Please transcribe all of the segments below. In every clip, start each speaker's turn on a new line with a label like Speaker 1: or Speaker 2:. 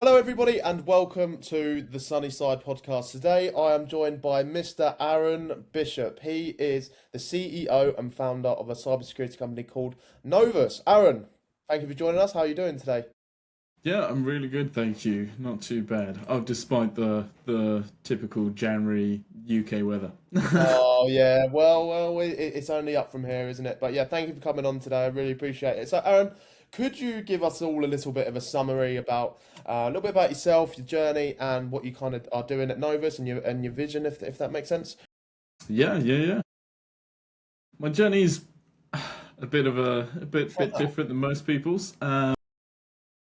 Speaker 1: Hello, everybody, and welcome to the Sunnyside podcast. Today, I am joined by Mr. Aaron Bishop. He is the CEO and founder of a cybersecurity company called Novous. Aaron, thank you for joining us. How are you doing today?
Speaker 2: Yeah, I'm really good, thank you. Not too bad. Oh, despite the typical January UK weather.
Speaker 1: Oh, yeah. Well, it's only up from here, isn't it? But yeah, thank you for coming on today. I really appreciate it. So, Aaron, could you give us all a little bit of a summary about a little bit about yourself, your journey, and what you kind of are doing at Novus and your vision, if that makes sense?
Speaker 2: Yeah. My journey's a bit of a bit different than most people's.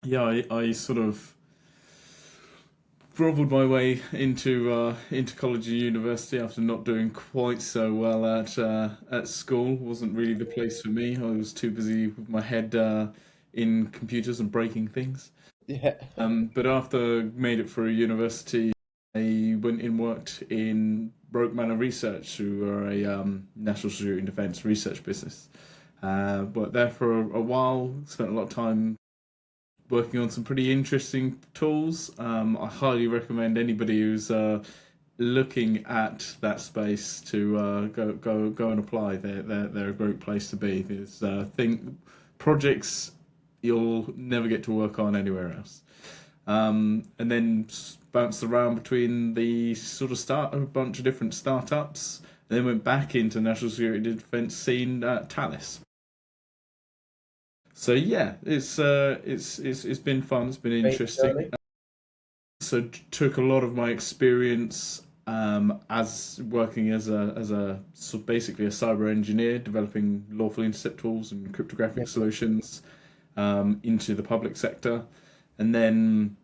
Speaker 2: Yeah, I sort of grovelled my way into college and university after not doing quite so well at school. Wasn't really the place for me. I was too busy with my head in computers and breaking things.
Speaker 1: Yeah.
Speaker 2: But after made it through university, I went and worked in Roke Manor Research, who are a national security and defence research business. Worked there for a while, spent a lot of time working on some pretty interesting tools. I highly recommend anybody who's looking at that space to go and apply. They're a great place to be. There's projects you'll never get to work on anywhere else. And then bounced around between the sort of start of a bunch of different startups. Then went back into national security defence scene at Talis. So yeah, it's been fun. It's been
Speaker 1: Great
Speaker 2: interesting.
Speaker 1: journey.
Speaker 2: So took a lot of my experience as working so basically a cyber engineer, developing lawful intercept tools and
Speaker 1: Yeah.
Speaker 2: cryptographic solutions into the public sector, and then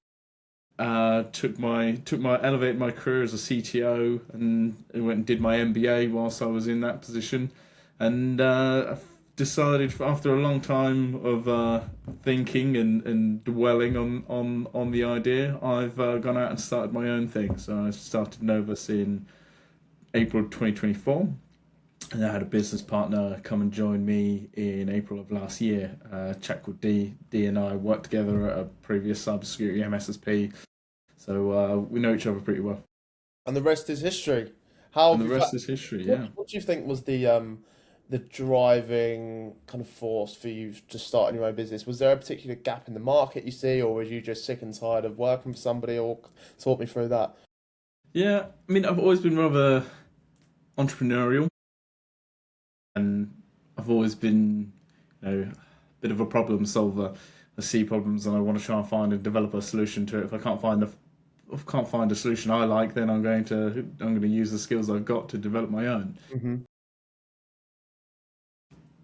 Speaker 2: took my elevated my career as a CTO and went and did my MBA whilst I was in that position, and decided after a long time of thinking and dwelling on the idea, I've gone out and started my own thing. So I started Novus in April 2024. And I had a business partner come and join me in April of last year. A chap called D. D and I worked together at a previous cybersecurity MSSP, so we know each other pretty well.
Speaker 1: And the rest is history. How
Speaker 2: And
Speaker 1: have
Speaker 2: the
Speaker 1: you
Speaker 2: rest is history, yeah.
Speaker 1: what do you think was the driving kind of force for you to start your own business? Was there a particular gap in the market you see, or was you just sick and tired of working for somebody, or talk me through that?
Speaker 2: Yeah, I mean, I've always been rather entrepreneurial, and I've always been, a bit of a problem solver. I see problems and I want to try and find and develop a solution to it. If I can't find a solution I like, then I'm going to use the skills I've got to develop my own.
Speaker 1: Hmm.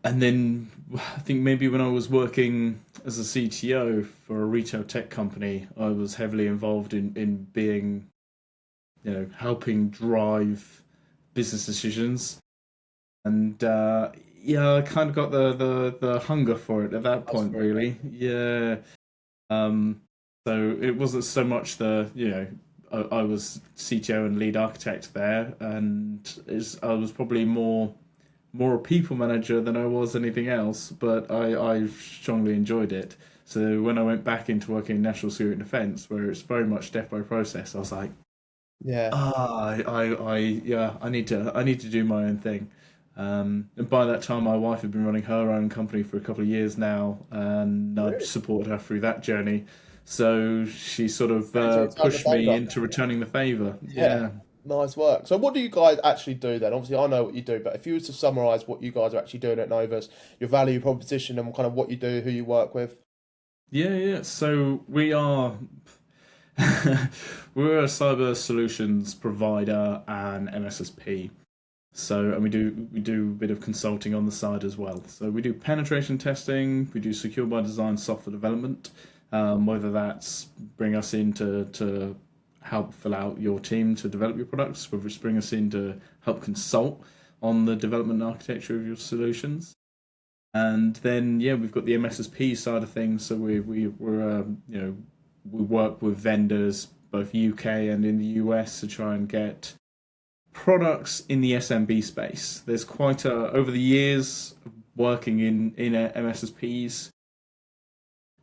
Speaker 2: And then I think maybe when I was working as a CTO for a retail tech company, I was heavily involved in being, helping drive business decisions. And yeah, I kind of got the hunger for it at that
Speaker 1: That's
Speaker 2: point,
Speaker 1: great.
Speaker 2: really. Yeah. Um, so it wasn't so much I was CTO and lead architect there, and I was probably more a people manager than I was anything else, but I strongly enjoyed it. So when I went back into working in national security and defence, where it's very much death by process, I was like,
Speaker 1: Yeah.
Speaker 2: yeah, I need to do my own thing. And by that time, my wife had been running her own company for a couple of years now, and I'd
Speaker 1: Really?
Speaker 2: supported her through that journey. So she sort of
Speaker 1: Really to return the
Speaker 2: pushed me
Speaker 1: favour.
Speaker 2: into returning the favour.
Speaker 1: Yeah.
Speaker 2: Yeah.
Speaker 1: Nice work. So what do you guys actually do then? Obviously, I know what you do, but if you was to summarize what you guys are actually doing at Novus, your value proposition and kind of what you do, who you work with.
Speaker 2: Yeah. So we are we're a cyber solutions provider and MSSP. So, and we do a bit of consulting on the side as well. So we do penetration testing, we do secure by design software development, whether that's bring us in to help fill out your team to develop your products, whether it's bring us in to help consult on the development and architecture of your solutions. And then yeah, we've got the MSSP side of things. So we work with vendors both UK and in the US to try and get products in the SMB space. There's quite a over the years working in MSSPs,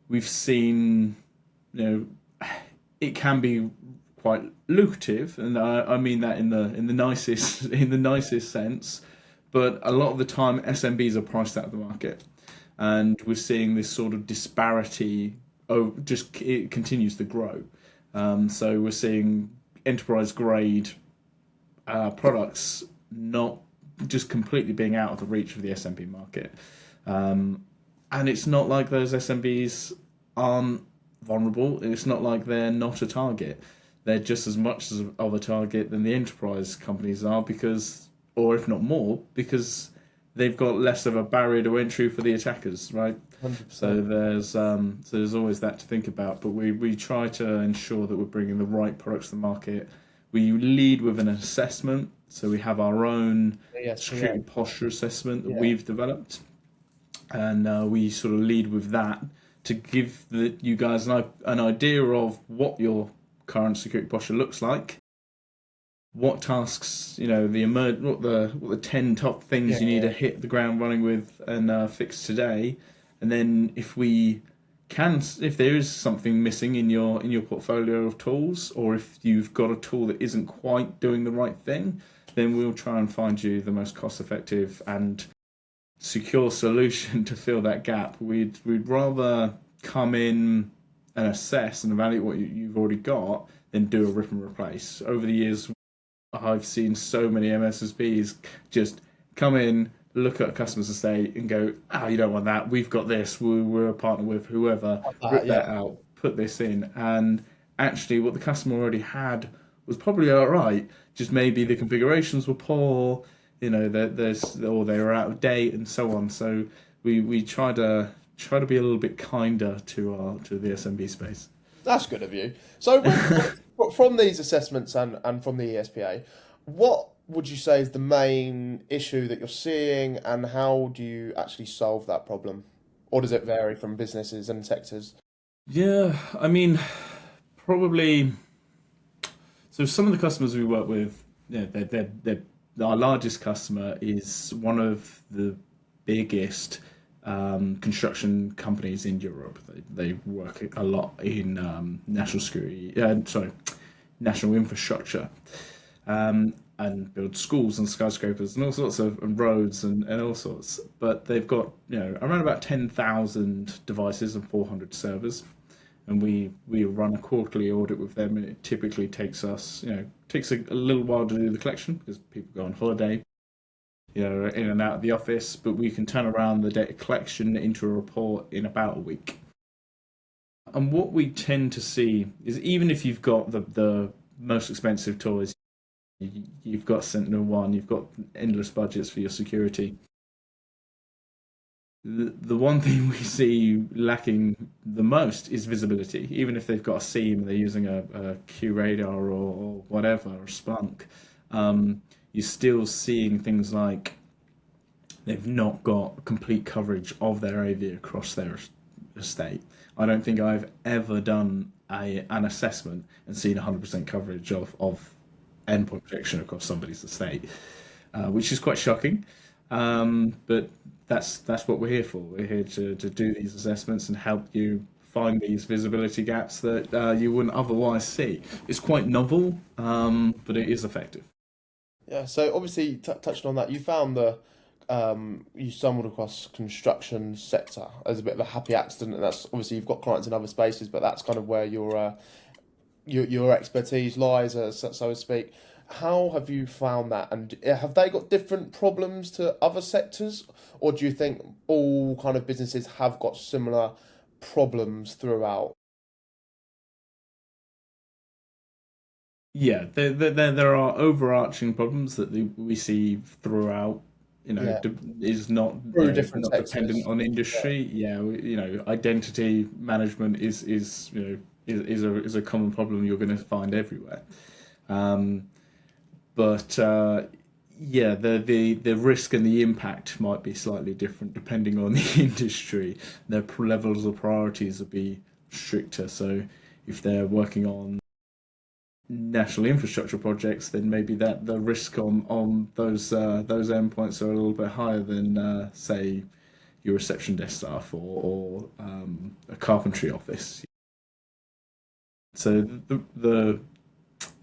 Speaker 2: we've seen you know it can be quite lucrative, and I mean that in the nicest in the nicest sense. But a lot of the time, SMBs are priced out of the market, and we're seeing this sort of disparity. Oh, just it continues to grow. So we're seeing enterprise grade products not just completely being out of the reach of the SMB market. Um, and it's not like those SMBs aren't vulnerable. It's not like they're not a target. They're just as much of a target than the enterprise companies are because, or if not more, because they've got less of a barrier to entry for the attackers, right?
Speaker 1: 100%.
Speaker 2: So there's always that to think about. But we try to ensure that we're bringing the right products to the market. We lead with an assessment, so we have our own
Speaker 1: ESPA.
Speaker 2: security posture assessment that
Speaker 1: Yeah.
Speaker 2: we've developed, and we sort of lead with that to give you guys an idea of what your current security posture looks like, what tasks, what the 10 top things you need
Speaker 1: Yeah.
Speaker 2: to hit the ground running with and fix today, and then if there is something missing in your portfolio of tools, or if you've got a tool that isn't quite doing the right thing, then we'll try and find you the most cost effective and secure solution to fill that gap. We'd rather come in and assess and evaluate what you've already got than do a rip and replace. Over the years, I've seen so many MSSPs just come in, look at a customer's estate, and go, "Ah, you don't want that. We've got this. We're a partner with whoever. Rip
Speaker 1: Yeah.
Speaker 2: that out. Put this in." And actually, what the customer already had was probably all right. Just maybe the configurations were poor. Or they were out of date and so on. So we try to be a little bit kinder to the SMB space.
Speaker 1: That's good of you. So, from these assessments and from the ESPA, what would you say is the main issue that you're seeing, and how do you actually solve that problem? Or does it vary from businesses and sectors?
Speaker 2: Yeah, I mean, probably. So some of the customers we work with, yeah, our largest customer is one of the biggest construction companies in Europe. They work a lot in national security, sorry, national infrastructure, and build schools and skyscrapers and all sorts of and roads and all sorts. But they've got around about 10,000 devices and 400 servers, and we run a quarterly audit with them, and it typically takes a little while to do the collection because people go on holiday, in and out of the office, but we can turn around the data collection into a report in about a week. And what we tend to see is even if you've got the most expensive toys, you've got Sentinel-1, you've got endless budgets for your security. The one thing we see lacking the most is visibility. Even if they've got a SIEM, they're using a Q radar or whatever, or Splunk, you're still seeing things like they've not got complete coverage of their AV across their estate. I don't think I've ever done an assessment and seen 100% coverage of endpoint protection across somebody's estate, which is quite shocking. But that's what we're here for. We're here to do these assessments and help you find these visibility gaps that you wouldn't otherwise see. It's quite novel, but it is effective.
Speaker 1: Yeah. So obviously, touching on that, you found you stumbled across construction sector as a bit of a happy accident, and that's obviously you've got clients in other spaces, but that's kind of where your expertise lies, so to speak. How have you found that, and have they got different problems to other sectors, or do you think all kind of businesses have got similar problems throughout?
Speaker 2: Yeah, there are overarching problems that we see throughout.
Speaker 1: Yeah,
Speaker 2: Is not
Speaker 1: through different
Speaker 2: not dependent
Speaker 1: sectors.
Speaker 2: on
Speaker 1: Yeah,
Speaker 2: industry. Yeah, identity management is a common problem you're going to find everywhere. Um, but yeah, the risk and the impact might be slightly different depending on the industry. Their levels of priorities will be stricter. So if they're working on national infrastructure projects, then maybe that the risk on those endpoints are a little bit higher than say your reception desk staff or a carpentry office. So the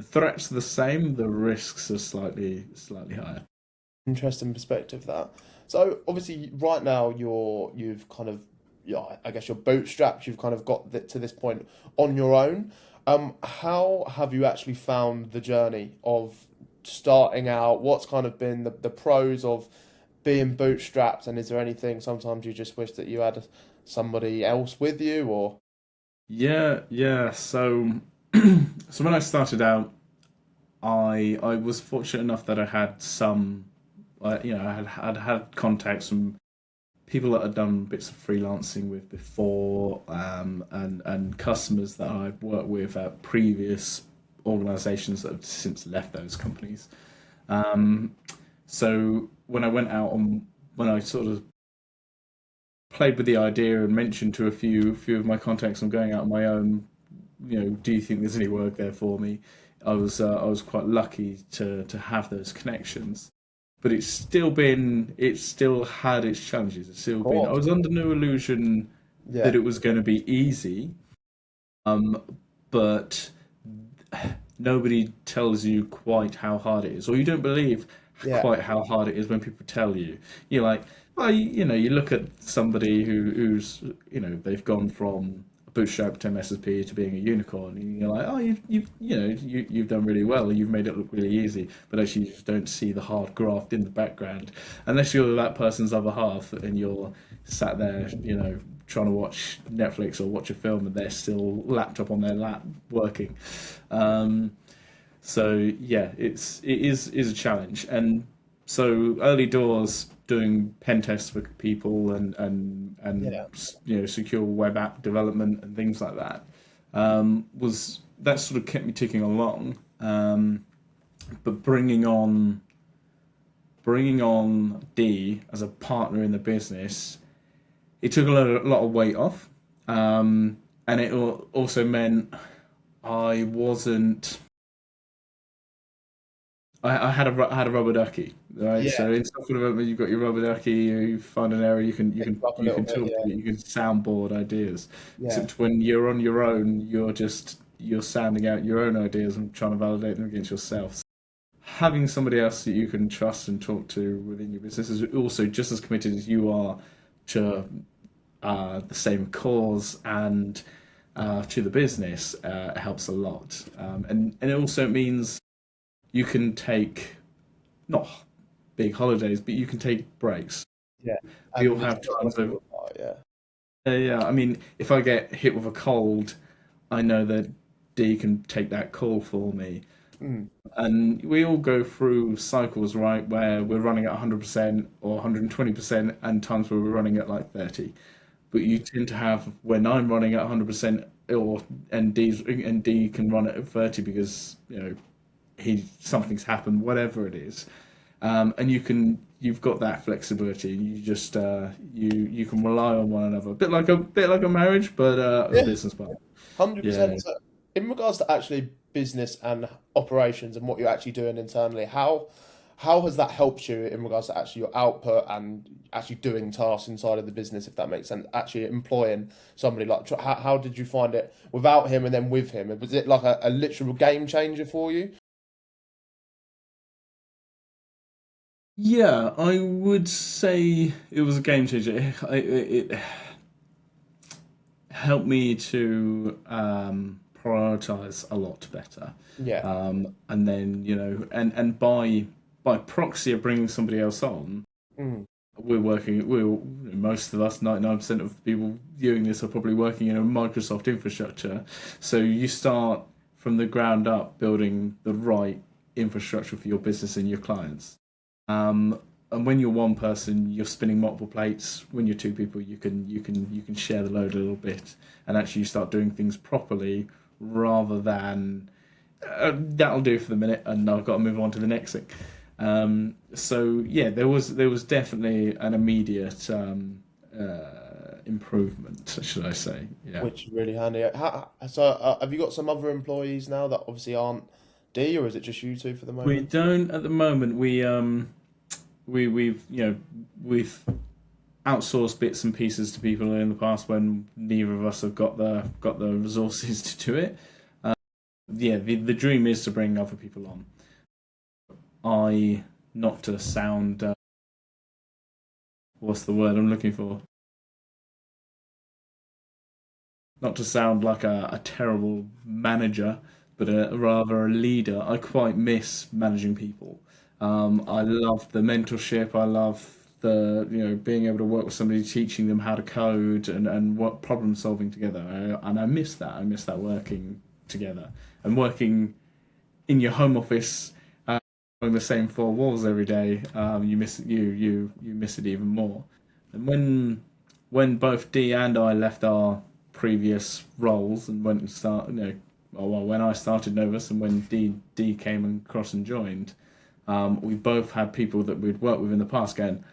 Speaker 2: threats are the same, the risks are slightly higher.
Speaker 1: Interesting perspective that. So obviously right now you've kind of, yeah, I guess you're bootstrapped. You've kind of got to this point on your own. How have you actually found the journey of starting out? What's kind of been the pros of being bootstrapped, and is there anything sometimes you just wish that you had somebody else with you, or?
Speaker 2: Yeah. So so when I started out, I was fortunate enough that I had some, I had contacts from people that I'd done bits of freelancing with before, and customers that I've worked with at previous organisations that have since left those companies. Um, so when I went out on when I sort of played with the idea and mentioned to a few of my contacts I'm going out on my own, do you think there's any work there for me? I was quite lucky to have those connections, but it's still had its challenges. It's
Speaker 1: Of
Speaker 2: still been I
Speaker 1: course.
Speaker 2: was under no illusion that
Speaker 1: Yeah.
Speaker 2: it was going to be easy, but nobody tells you quite how hard it is, or you don't believe
Speaker 1: Yeah.
Speaker 2: quite how hard it is when people tell you. You're like, well, you look at somebody who's, they've gone from a bootstrap to MSSP to being a unicorn, and you're like, oh, you've done really well, you've made it look really easy, but actually you just don't see the hard graft in the background, unless you're that person's other half and you're sat there, trying to watch Netflix or watch a film, and they're still laptop on their lap working. Um, so yeah, it is a challenge, and so early doors doing pen tests for people and
Speaker 1: Yeah.
Speaker 2: secure web app development and things like that was that sort of kept me ticking along. But bringing on D as a partner in the business, it took a lot of weight off, and it also meant I wasn't. I had a rubber ducky, right?
Speaker 1: Yeah.
Speaker 2: So in software development, you've got your rubber ducky. You find an area, you can you
Speaker 1: Pick
Speaker 2: can
Speaker 1: you up a
Speaker 2: you
Speaker 1: little
Speaker 2: can
Speaker 1: bit.
Speaker 2: talk
Speaker 1: Yeah.
Speaker 2: to it, you can soundboard ideas.
Speaker 1: Yeah.
Speaker 2: Except when you're on your own, you're sounding out your own ideas and trying to validate them against yourself. Having somebody else that you can trust and talk to within your business is also just as committed as you are to the same cause and to the business helps a lot. And it also means you can take not big holidays, but you can take breaks.
Speaker 1: Yeah.
Speaker 2: We all
Speaker 1: And it's
Speaker 2: have
Speaker 1: not a
Speaker 2: times over.
Speaker 1: full part. Yeah.
Speaker 2: Yeah, I mean, if I get hit with a cold, I know that D can take that call for me.
Speaker 1: Mm.
Speaker 2: And we all go through cycles, right, where we're running at 100% or 120%, and times where we're running at like 30. But you tend to have when I'm running at 100%, or and D can run at 30 because something's happened, whatever it is, and you've got that flexibility. You just you can rely on one another, a bit like a marriage, but a
Speaker 1: Yeah.
Speaker 2: business partner. Yeah.
Speaker 1: 100%. So in regards to actually business and operations and what you're actually doing internally, how has that helped you in regards to actually your output and actually doing tasks inside of the business, if that makes sense? Actually employing somebody like, how did you find it without him and then with him? Was it like a literal game changer for you?
Speaker 2: Yeah, I would say it was a game changer. It helped me to prioritize a lot better.
Speaker 1: Yeah.
Speaker 2: And then, and by proxy of bringing somebody else on,
Speaker 1: Mm.
Speaker 2: most of us, 99% of people viewing this are probably working in a Microsoft infrastructure. So you start from the ground up building the right infrastructure for your business and your clients. Um, and when you're one person, you're spinning multiple plates. When you're two people, you can share the load a little bit, and actually you start doing things properly rather than that'll do for the minute, and I've got to move on to the next thing. So yeah, there was definitely an immediate improvement, should I say? Yeah.
Speaker 1: Which is really handy. So have you got some other employees now that obviously aren't D, or is it just you two for the
Speaker 2: We
Speaker 1: moment?
Speaker 2: don't at the moment. We've outsourced bits and pieces to people in the past when neither of us have got the resources to do it. yeah, the dream is to bring other people on. I not to sound what's the word I'm looking for? Not to sound like a terrible manager, but rather a leader. I quite miss managing people. I love the mentorship. I love the being able to work with somebody, teaching them how to code and what problem solving together. And I miss that. I miss that working together and working in your home office, on the same four walls every day. You miss it even more. And when both Dee and I left our previous roles and went and well, when I started Novus and when Dee came across and joined, we both had people that we'd worked with in the past going,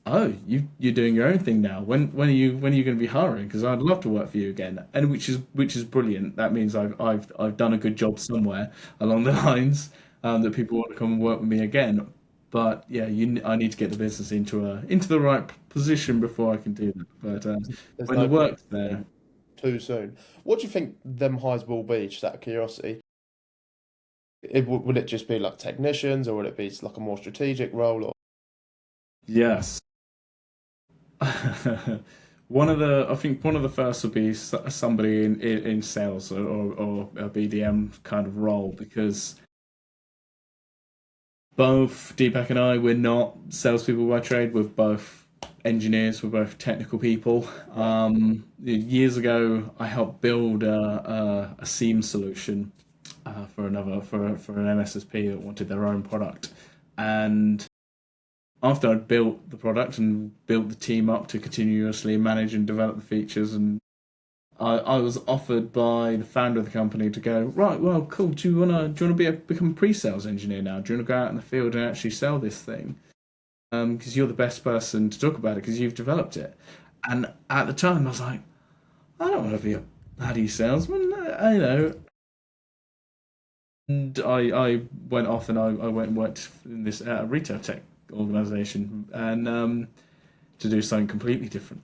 Speaker 2: "Oh, you're doing your own thing now. When are you going to be hiring? Because I'd love to work for you again." And which is brilliant. That means I've done a good job somewhere along the lines, that people want to come and work with me again. But yeah, I need to get the business into the right position before I can do that. But
Speaker 1: There's
Speaker 2: when the
Speaker 1: no point
Speaker 2: work's there,
Speaker 1: too soon. What do you think them hires will be, just out of curiosity? Will it just be like technicians, or will it be like a more strategic role? Or
Speaker 2: yes. I think one of the first would be somebody in sales or a BDM kind of role because both Deepak and I, we're not salespeople by trade. We're both engineers. We're both technical people.
Speaker 1: right,
Speaker 2: Years ago, I helped build a SIEM solution for an MSSP that wanted their own product, and after I'd built the product and built the team up to continuously manage and develop the features, and I was offered by the founder of the company to go, right, well, cool. Become a pre-sales engineer now? Do you want to go out in the field and actually sell this thing? Because you're the best person to talk about it because you've developed it. And at the time, I was like, I don't want to be a bloody salesman. And I went off and I went and worked in this retail tech organization and to do something completely different.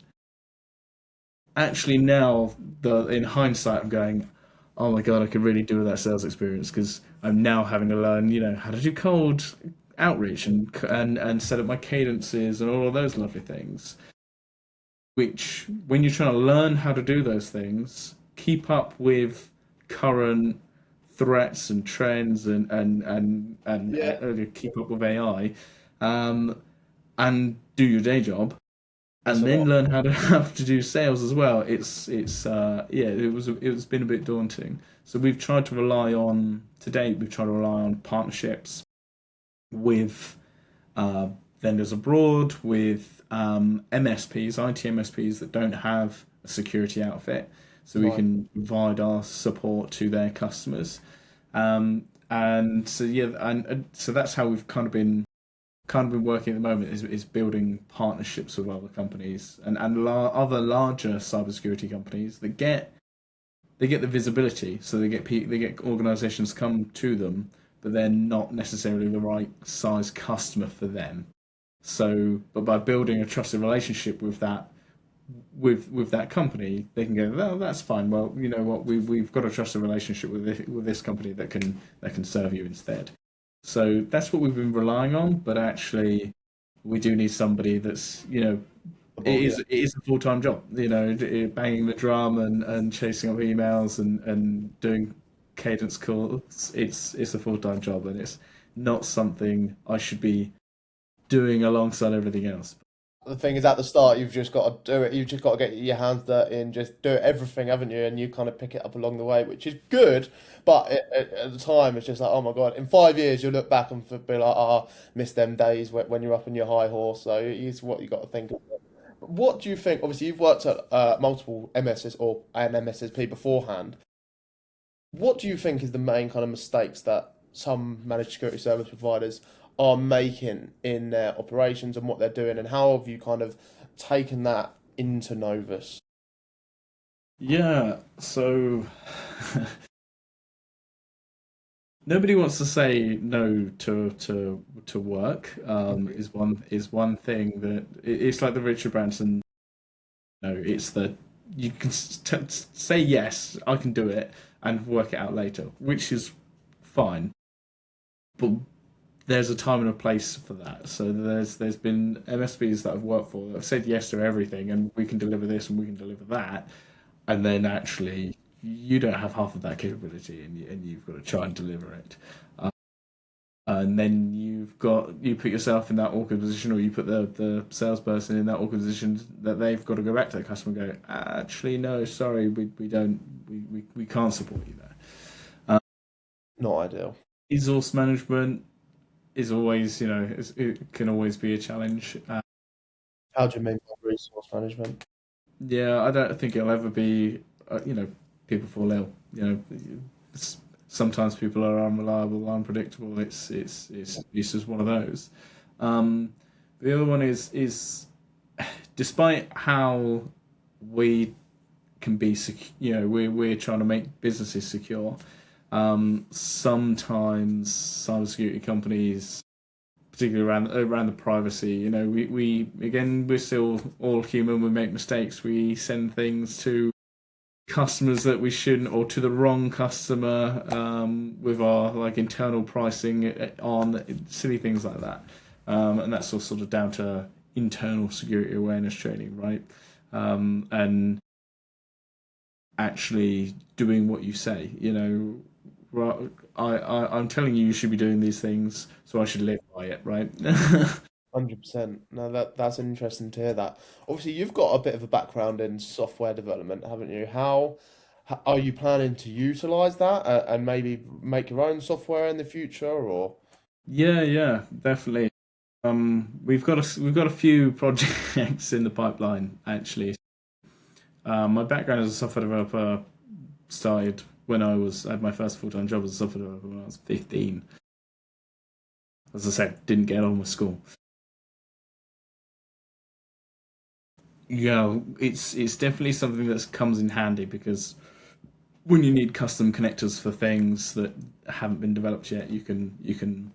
Speaker 2: Actually, now in hindsight, I'm going, oh my god, I could really do with that sales experience because I'm now having to learn, how to do cold outreach and set up my cadences and all of those lovely things. Which, when you're trying to learn how to do those things, keep up with current threats and trends
Speaker 1: yeah,
Speaker 2: and keep up with AI, um, and do your day job,
Speaker 1: it's
Speaker 2: and
Speaker 1: a
Speaker 2: then
Speaker 1: lot.
Speaker 2: learn how to have to do sales as well. Yeah, it's been a bit daunting. So we've tried to rely on to date. We've tried to rely on partnerships with uh, vendors abroad, with MSPs, IT MSPs that don't have a security outfit, so we
Speaker 1: Right.
Speaker 2: can provide our support to their customers. And so yeah, and so that's how we've kind of been working at the moment is building partnerships with other companies and other larger cybersecurity companies that get the visibility, so they get organisations come to them, but they're not necessarily the right size customer for them. So, but by building a trusted relationship with that company, they can go, "Oh, that's fine. Well, you know what? We've got a trusted relationship with this company that can serve you instead." So that's what we've been relying on. But actually, we do need somebody that's
Speaker 1: Above, yeah.
Speaker 2: it is a full time job. Banging the drum and chasing up emails and doing cadence calls. It's a full time job, and it's not something I should be doing alongside everything else.
Speaker 1: The thing is, at the start, you've just got to do it. You've just got to get your hands dirty and just do everything, haven't you? And you kind of pick it up along the way, which is good. But at the time, it's just like, oh my God. In 5 years, you'll look back and be like, ah, miss them days when you're up in your high horse. So it's what you got to think of. What do you think? Obviously, you've worked at multiple MSS or an MSSP beforehand. What do you think is the main kind of mistakes that some managed security service providers are making in their operations and what they're doing, and how have you kind of taken that into Novus?
Speaker 2: Yeah, so nobody wants to say no to work. Is one thing that it's like the Richard Branson. No, it's that you can say yes, I can do it, and work it out later, which is fine. But there's a time and a place for that. So there's been MSPs that I've worked for that have said yes to everything, and we can deliver this and we can deliver that, and then actually you don't have half of that capability, and you've got to try and deliver it. And then you put yourself in that awkward position, or you put the salesperson in that awkward position that they've got to go back to the customer and go, actually, no, sorry, we don't, we can't support you there.
Speaker 1: Not ideal.
Speaker 2: Resource management is always, it can always be a challenge.
Speaker 1: How do you mean by resource management?
Speaker 2: Yeah, I don't think it'll ever be, people fall ill. Sometimes people are unreliable, unpredictable. It's just one of those. The other one is despite how we can be we're trying to make businesses secure. Sometimes cybersecurity companies, particularly around the privacy, we again, we're still all human. We make mistakes. We send things to customers that we shouldn't, or to the wrong customer, with our like internal pricing on silly things like that, and that's all sort of down to internal security awareness training, right? And actually doing what you say. Right, I'm telling you should be doing these things, so I should live by it, right?
Speaker 1: 100%. No, that's interesting to hear that. Obviously, you've got a bit of a background in software development, haven't you? How are you planning to utilize that and maybe make your own software in the future, or?
Speaker 2: Yeah, yeah, definitely. We've got a few projects in the pipeline actually. My background as a software developer started when I had my first full-time job as a software developer when I was 15. As I said, didn't get on with school. Yeah, it's definitely something that comes in handy because when you need custom connectors for things that haven't been developed yet, you can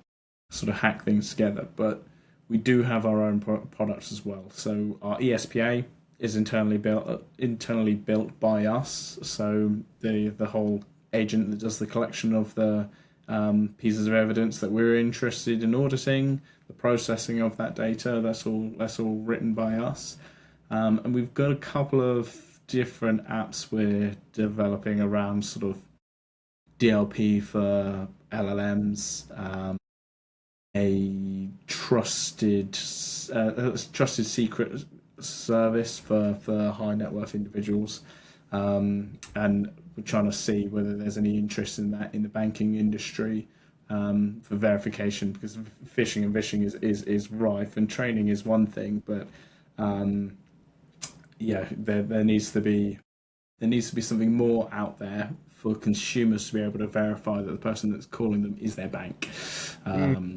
Speaker 2: sort of hack things together. But we do have our own products as well. So our ESPA is internally built by us. So the whole agent that does the collection of the pieces of evidence that we're interested in auditing, the processing of that data, that's all written by us. And we've got a couple of different apps we're developing around sort of DLP for LLMs, a trusted secret service for high net worth individuals, and we're trying to see whether there's any interest in that in the banking industry, for verification, because phishing and vishing is rife, and training is one thing, but yeah, there needs to be something more out there for consumers to be able to verify that the person that's calling them is their bank.
Speaker 1: Mm.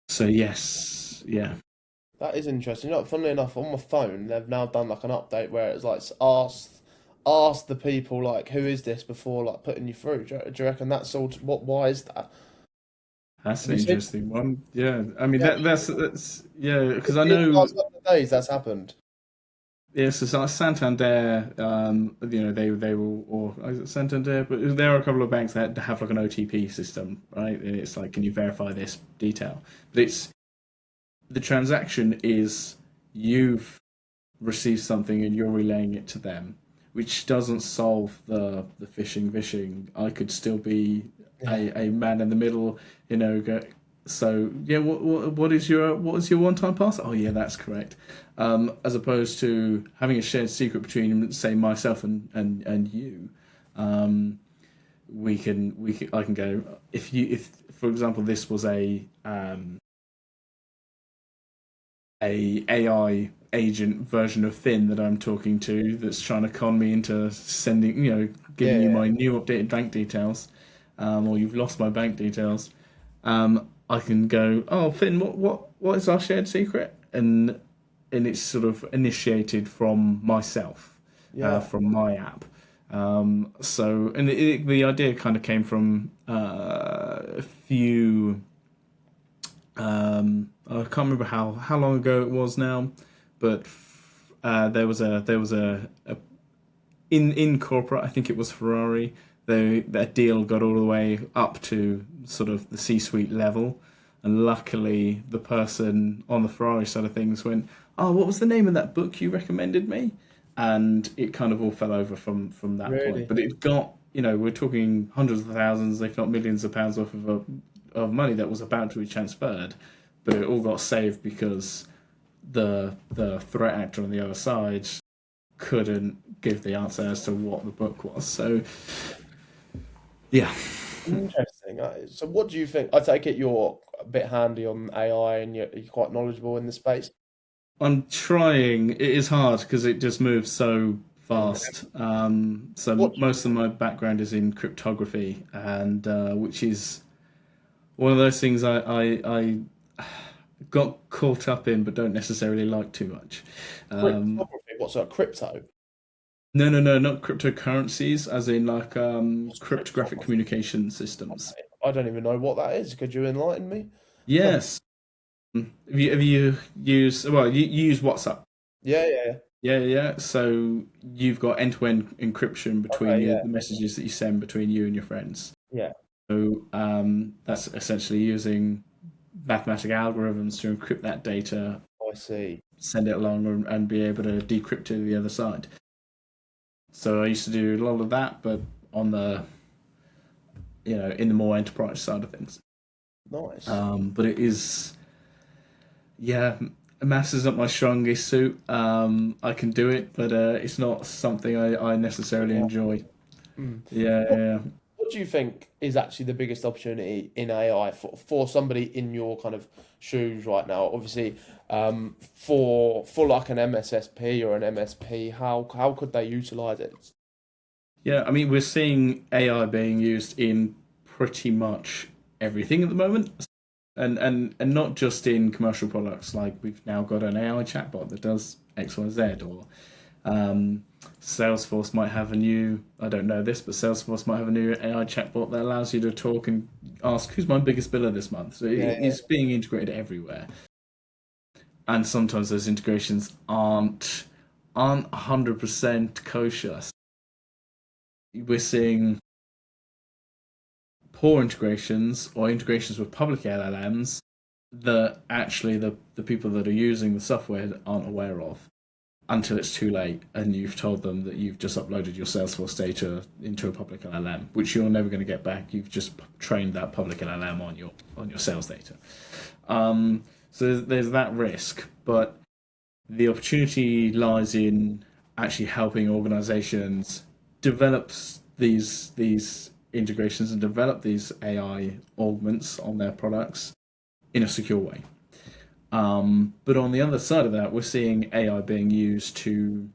Speaker 2: So yes, yeah.
Speaker 1: That is interesting. Funnily enough, on my phone, they've now done like an update where it's like ask the people like who is this before like putting you through. Do you reckon that's all? Why is that?
Speaker 2: That's
Speaker 1: Have
Speaker 2: an
Speaker 1: you seen?
Speaker 2: interesting one. Yeah, I mean
Speaker 1: Yeah, have
Speaker 2: that's yeah,
Speaker 1: you
Speaker 2: because I
Speaker 1: seen in the
Speaker 2: know.
Speaker 1: last couple of days that's happened.
Speaker 2: Yeah, so Santander, they will, or is it Santander? But there are a couple of banks that have like an OTP system, right? And it's like, can you verify this detail? But the transaction is you've received something and you're relaying it to them, which doesn't solve the phishing vishing. I could still be
Speaker 1: Yeah.
Speaker 2: a man in the middle, go, so yeah, what is your one time pass? Oh yeah, that's correct. As opposed to having a shared secret between, say, myself and you. I can go, if for example this was a AI agent version of Finn that I'm talking to, that's trying to con me into sending, giving you
Speaker 1: Yeah.
Speaker 2: my new updated bank details, or you've lost my bank details. I can go, oh Finn, what is our shared secret? And it's sort of initiated from myself,
Speaker 1: Yeah.
Speaker 2: from my app. So, and the idea kind of came from a few. I can't remember how long ago it was now, but there was a in corporate, I think it was Ferrari. That deal got all the way up to sort of the C-suite level, and luckily the person on the Ferrari side of things went, "Oh, what was the name of that book you recommended me?" And it kind of all fell over from that point.
Speaker 1: Really?
Speaker 2: But it got, we're talking hundreds of thousands, if not millions of pounds worth of money that was about to be transferred, but it all got saved because the threat actor on the other side couldn't give the answer as to what the book was. So yeah,
Speaker 1: Interesting. So, what do you think? I take it you're a bit handy on AI and you're quite knowledgeable in the space.
Speaker 2: I'm trying. It is hard because it just moves so
Speaker 1: Mm.
Speaker 2: fast. So
Speaker 1: What?
Speaker 2: most of my background is in cryptography, and which is one of those things I got caught up in, but don't necessarily like too much. Um,
Speaker 1: Cryptography? What's that? Crypto?
Speaker 2: no, no, no, not cryptocurrencies, as in like
Speaker 1: What's
Speaker 2: cryptographic
Speaker 1: cryptography?
Speaker 2: communication systems.
Speaker 1: I don't even know what that is. Could you enlighten me?
Speaker 2: Yes. Have you used, well, you use WhatsApp?
Speaker 1: Yeah, yeah, yeah.
Speaker 2: Yeah, yeah. So you've got end-to-end encryption between
Speaker 1: Okay,
Speaker 2: you,
Speaker 1: yeah,
Speaker 2: the messages that you send between you and your friends.
Speaker 1: yeah.
Speaker 2: So that's essentially using mathematical algorithms to encrypt that data,
Speaker 1: I see.
Speaker 2: send it along, and be able to decrypt it to the other side. So I used to do a lot of that, but on the, in the more enterprise side of things.
Speaker 1: Nice.
Speaker 2: But it is, yeah, maths is not my strongest suit. I can do it, but it's not something I necessarily
Speaker 1: Yeah.
Speaker 2: enjoy.
Speaker 1: Mm.
Speaker 2: Yeah,
Speaker 1: What,
Speaker 2: yeah.
Speaker 1: what do you think is actually the biggest opportunity in AI for somebody in your kind of shoes right now? Obviously, for like an MSSP or an MSP, how could they utilize it?
Speaker 2: Yeah, I mean, we're seeing AI being used in pretty much everything at the moment, and not just in commercial products. Like we've now got an AI chatbot that does X, Y, Z, or um, Salesforce might have a new. I don't know this, but Salesforce might have a new AI chatbot that allows you to talk and ask, "Who's my biggest biller this month?" So
Speaker 1: Yeah,
Speaker 2: it's being integrated everywhere, and sometimes those integrations aren't 100% kosher. We're seeing poor integrations or integrations with public LLMs that actually the people that are using the software aren't aware of until it's too late and you've told them that you've just uploaded your Salesforce data into a public LLM, which you're never going to get back. You've just trained that public LLM on your sales data. So there's that risk, but the opportunity lies in actually helping organizations develop these integrations and develop these AI augments on their products in a secure way. But on the other side of that, we're seeing AI being used in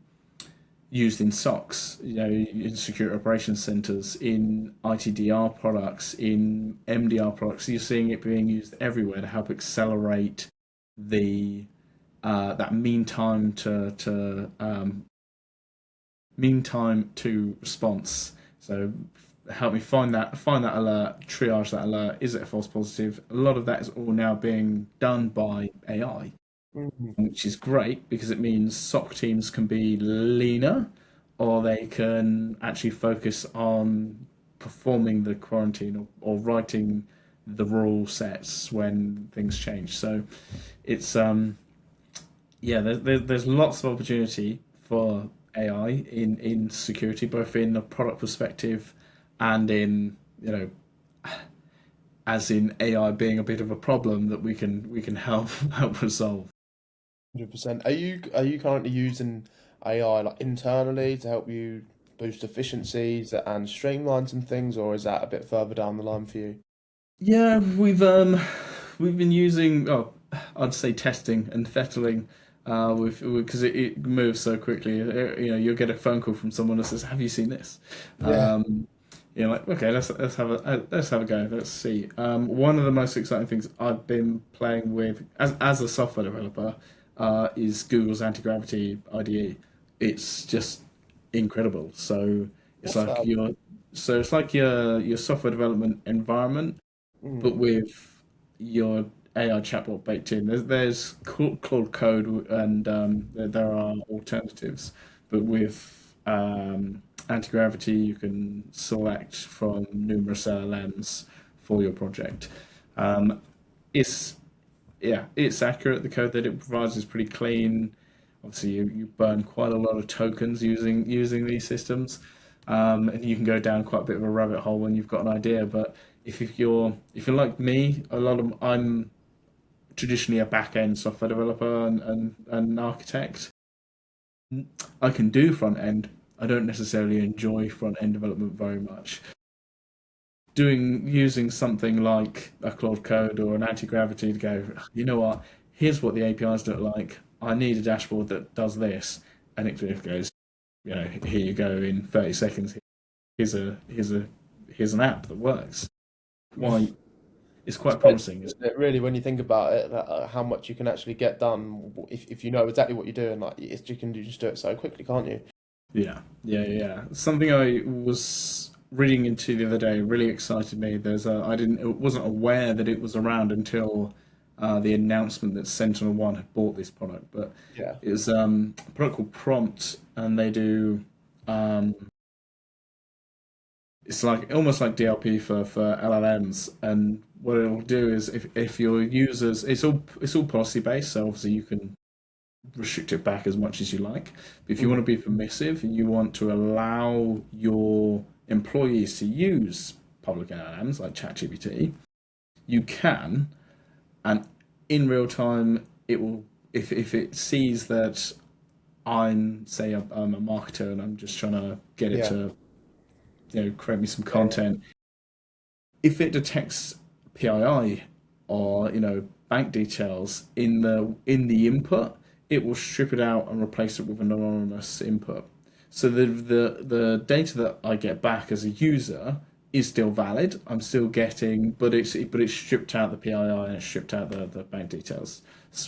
Speaker 2: SOCs, in security operations centers, in ITDR products, in MDR products. You're seeing it being used everywhere to help accelerate the that mean time to response. So help me find that alert, triage that alert. Is it a false positive? A lot of that is all now being done by AI,
Speaker 1: Mhm.
Speaker 2: which is great because it means SOC teams can be leaner, or they can actually focus on performing the quarantine, or writing the rule sets when things change. So it's yeah, there's lots of opportunity for AI in security, both in a product perspective and in, as in AI being a bit of a problem that we can help resolve.
Speaker 1: 100%. Are you currently using AI like internally to help you boost efficiencies and streamline some things, or is that a bit further down the line for you?
Speaker 2: Yeah, we've been using, I'd say, testing and fettling with because it moves so quickly. You'll get a phone call from someone that says, "Have you seen this?"
Speaker 1: Yeah.
Speaker 2: You're like, okay, let's have a go. Let's see. One of the most exciting things I've been playing with as a software developer is Google's anti-gravity IDE. It's just incredible. So it's
Speaker 1: What's
Speaker 2: like
Speaker 1: that?
Speaker 2: your software development environment, but
Speaker 1: Mm.
Speaker 2: with your AI chatbot baked in. There's Claude Code, and there are alternatives, but with anti-gravity, you can select from numerous LLMs for your project. Um, it's yeah, it's accurate. The code that it provides is pretty clean. Obviously, you burn quite a lot of tokens using these systems, and you can go down quite a bit of a rabbit hole when you've got an idea. But if you're like me, I'm traditionally a back end software developer and an architect. I can do front end. I don't necessarily enjoy front end development very much. Using something like a Claude Code or an anti-gravity to go, you know what? Here's what the APIs look like. I need a dashboard that does this, and it just goes, here you go in 30 seconds. Here's a here's a here's an app that works. Why? It's
Speaker 1: It's
Speaker 2: quite
Speaker 1: quite,
Speaker 2: promising.
Speaker 1: isn't it, really, when you think about it, how much you can actually get done if you know exactly what you're doing. Like, you can just do it so quickly, can't you?
Speaker 2: Yeah. Something I was reading into the other day really excited me. I wasn't aware that it was around until the announcement that Sentinel One had bought this product, but
Speaker 1: Yeah.
Speaker 2: it was a product called Prompt, and they do um, it's like almost like DLP for LLMs, and what it'll do is if your users, it's all policy based, so obviously you can restrict it back as much as you like. But if you want to
Speaker 1: Mm.
Speaker 2: be permissive and you want to allow your employees to use public LLMs like ChatGPT, you can, and in real time, it will. If it sees that I'm a marketer and I'm just trying to get it
Speaker 1: Yeah.
Speaker 2: to create me some
Speaker 1: Yeah.
Speaker 2: content, if it detects PII or bank details in the input, it will strip it out and replace it with an anonymous input. So the data that I get back as a user is still valid. I'm still getting, but it's stripped out the PII and it's stripped out the bank details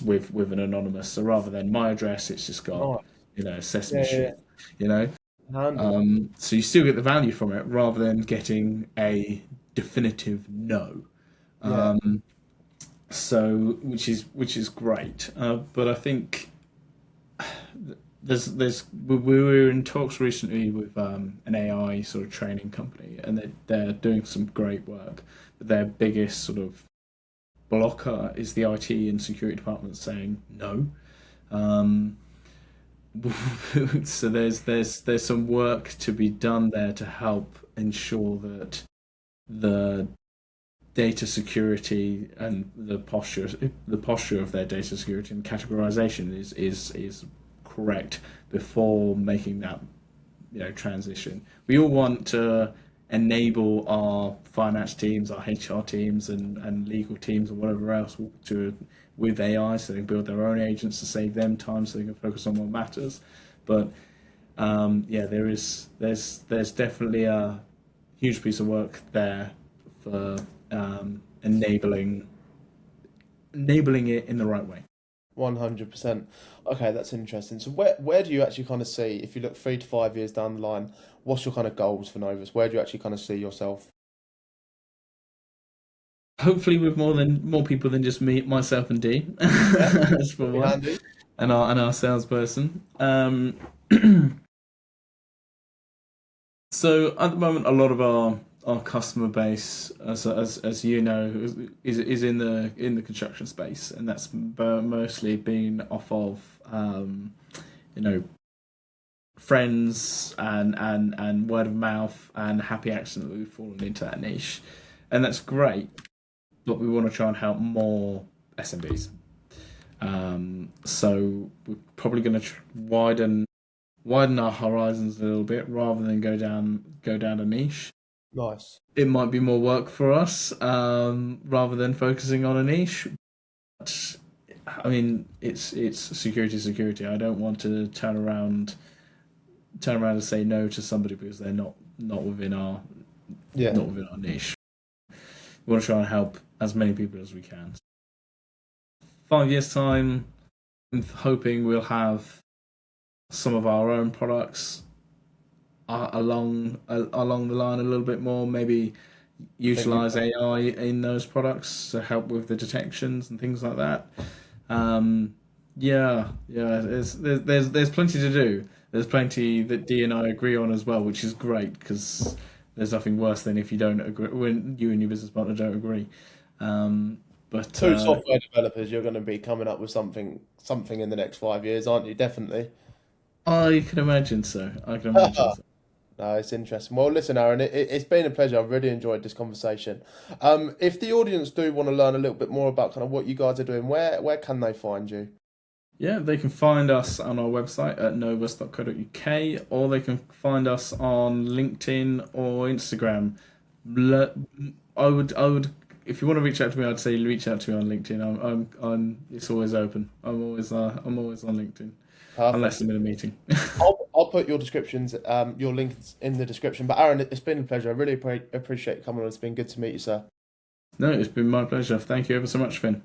Speaker 2: with an anonymous. So rather than my address, it's just got
Speaker 1: Nice.
Speaker 2: Sesame
Speaker 1: Yeah, yeah,
Speaker 2: Street. You know,
Speaker 1: yeah. Handy.
Speaker 2: so you still get the value from it rather than getting a definitive no.
Speaker 1: Yeah.
Speaker 2: So which is great. But I think we were in talks recently with an AI sort of training company, and they're doing some great work. But their biggest sort of blocker is the IT and security department saying no. Um, so there's some work to be done there to help ensure that the data security and the posture of their data security and categorization is correct before making that transition. We all want to enable our finance teams, our HR teams, and legal teams, and whatever else to with AI, so they can build their own agents to save them time, so they can focus on what matters. But yeah, there's definitely a huge piece of work there for enabling it in the right way.
Speaker 1: 100%. Okay, that's interesting. So where do you actually kind of see, if you look 3 to 5 years down the line, what's your kind of goals for Novus? Where do you actually kind of see yourself?
Speaker 2: Hopefully, with more people than just me, myself, and D,
Speaker 1: Yeah,
Speaker 2: that's for
Speaker 1: that'd be
Speaker 2: one,
Speaker 1: handy.
Speaker 2: and our salesperson. So at the moment, a lot of our customer base, as you know, is in the construction space, and that's mostly been off of you know friends and word of mouth and happy accident that we've fallen into that niche, and that's great. But we want to try and help more SMBs. So we're probably going to widen our horizons a little bit rather than go down a niche.
Speaker 1: Nice.
Speaker 2: It might be more work for us rather than focusing on a niche. But I mean, it's security. I don't want to turn around and say no to somebody because they're not within our
Speaker 1: Yeah.
Speaker 2: not within our niche. We want to try and help as many people as we can. 5 years time, I'm hoping we'll have some of our own products along the line a little bit more. Maybe
Speaker 1: Think we
Speaker 2: utilize AI in those products to help with the detections and things like that. Yeah. There's plenty to do, there's plenty that Dee and I agree on as well, which is great because there's nothing worse than if you don't agree when you and your business partner don't agree. But
Speaker 1: Two software developers, you're going to be coming up with something in the next 5 years, aren't you? Definitely.
Speaker 2: I can imagine so. I can imagine so.
Speaker 1: No, it's interesting. Well, listen, Aaron, it's been a pleasure. I've really enjoyed this conversation. If the audience do want to learn a little bit more about kind of what you guys are doing, where can they find you?
Speaker 2: Yeah, they can find us on our website at novous.co.uk, or they can find us on LinkedIn or Instagram. I would, if you want to reach out to me, I'd say reach out to me on LinkedIn. It's always open. I'm always on LinkedIn, unless
Speaker 1: Perfect.
Speaker 2: I'm in a meeting.
Speaker 1: I'll put your descriptions, your links in the description. But Aaron, it's been a pleasure. I really appreciate you coming on. It's been good to meet you, sir.
Speaker 2: No, it's been my pleasure. Thank you ever so much, Finn.